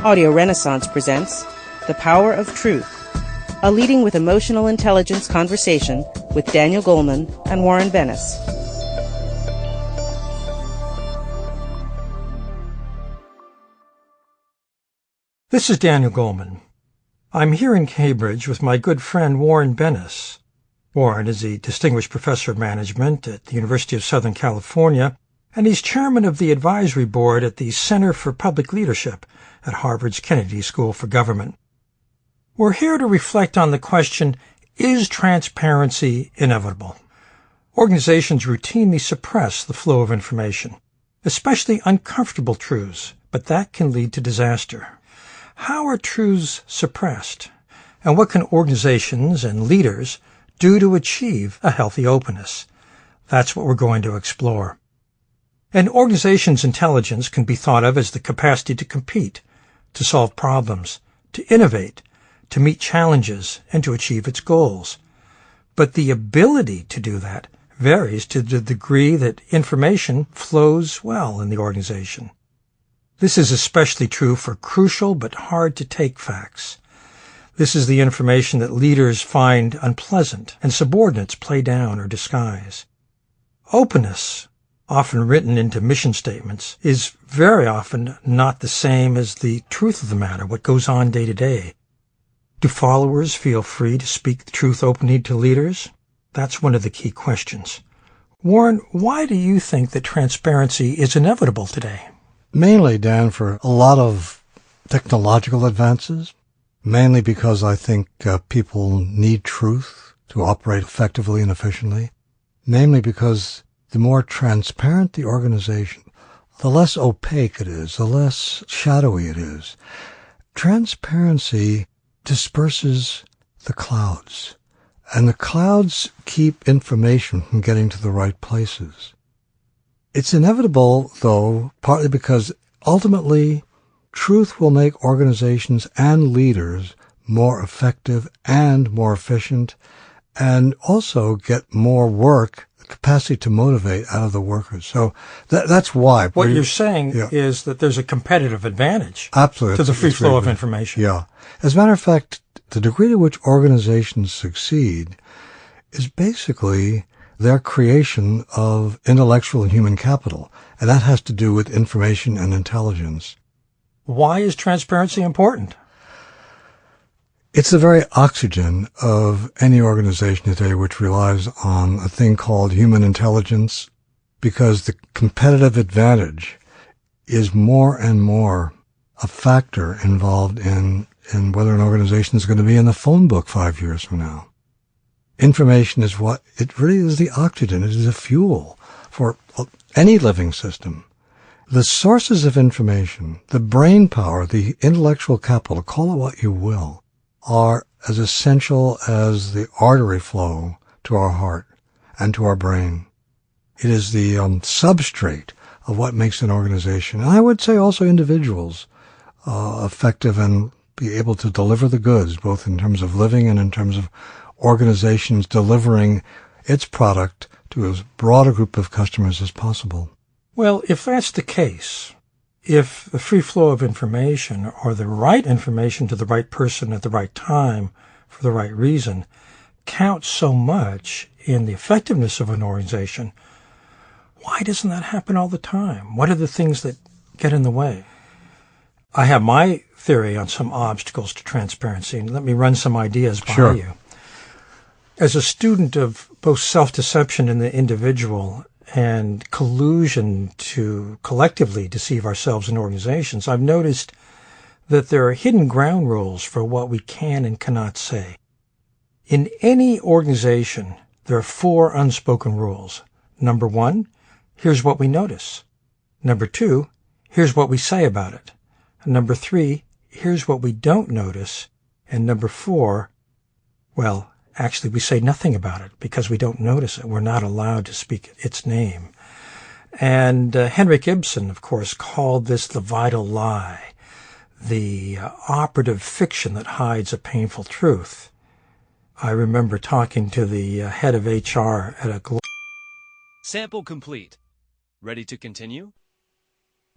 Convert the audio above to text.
Audio Renaissance presents The Power of Truth, a leading with emotional intelligence conversation with Daniel Goleman and Warren Bennis. This is Daniel Goleman. I'm here in Cambridge with my good friend Warren Bennis. Warren is a distinguished professor of management at the University of Southern California, and he's chairman of the advisory board at the Center for Public Leadership at Harvard's Kennedy School for Government. We're here to reflect on the question, is transparency inevitable? Organizations routinely suppress the flow of information, especially uncomfortable truths, but that can lead to disaster. How are truths suppressed? And what can organizations and leaders do to achieve a healthy openness? That's what we're going to explore. An organization's intelligence can be thought of as the capacity to compete, to solve problems, to innovate, to meet challenges, and to achieve its goals. But the ability to do that varies to the degree that information flows well in the organization. This is especially true for crucial but hard-to-take facts. This is the information that leaders find unpleasant and subordinates play down or disguise. Openness, often written into mission statements, is very often not the same as the truth of the matter, what goes on day to day. Do followers feel free to speak the truth openly to leaders? That's one of the key questions. Warren, why do you think that transparency is inevitable today? Mainly, Dan, for a lot of technological advances, mainly because I think people need truth to operate effectively and efficiently, namely because the more transparent the organization, the less opaque it is, the less shadowy it is. Transparency disperses the clouds, and the clouds keep information from getting to the right places. It's inevitable, though, partly because ultimately truth will make organizations and leaders more effective and more efficient, and also get more work, capacity to motivate out of the workers. So that's why. What you're saying is that there's a competitive advantage absolutely to the free flow of information. Yeah. As a matter of fact, the degree to which organizations succeed is basically their creation of intellectual and human capital, and that has to do with information and intelligence. Why is transparency important? It's the very oxygen of any organization today which relies on a thing called human intelligence, because the competitive advantage is more and more a factor involved in whether an organization is going to be in the phone book 5 years from now. Information is what, it really is the oxygen, it is the fuel for any living system. The sources of information, the brain power, the intellectual capital, call it what you will, are as essential as the artery flow to our heart and to our brain. It is the substrate of what makes an organization, and I would say also individuals, effective and be able to deliver the goods, both in terms of living and in terms of organizations delivering its product to as broad a group of customers as possible. Well, if that's the case, if the free flow of information or the right information to the right person at the right time for the right reason counts so much in the effectiveness of an organization, why doesn't that happen all the time? What are the things that get in the way? I have my theory on some obstacles to transparency, and let me run some ideas by you. As a student of both self-deception in the individual and collusion to collectively deceive ourselves in organizations, I've noticed that there are hidden ground rules for what we can and cannot say. In any organization, there are 4 unspoken rules. Number 1, here's what we notice. Number 2, here's what we say about it. And number 3, here's what we don't notice. And number 4, well, actually, we say nothing about it because we don't notice it. We're not allowed to speak its name. And Henrik Ibsen, of course, called this the vital lie, the operative fiction that hides a painful truth. I remember talking to the head of HR at a Sample complete. Ready to continue?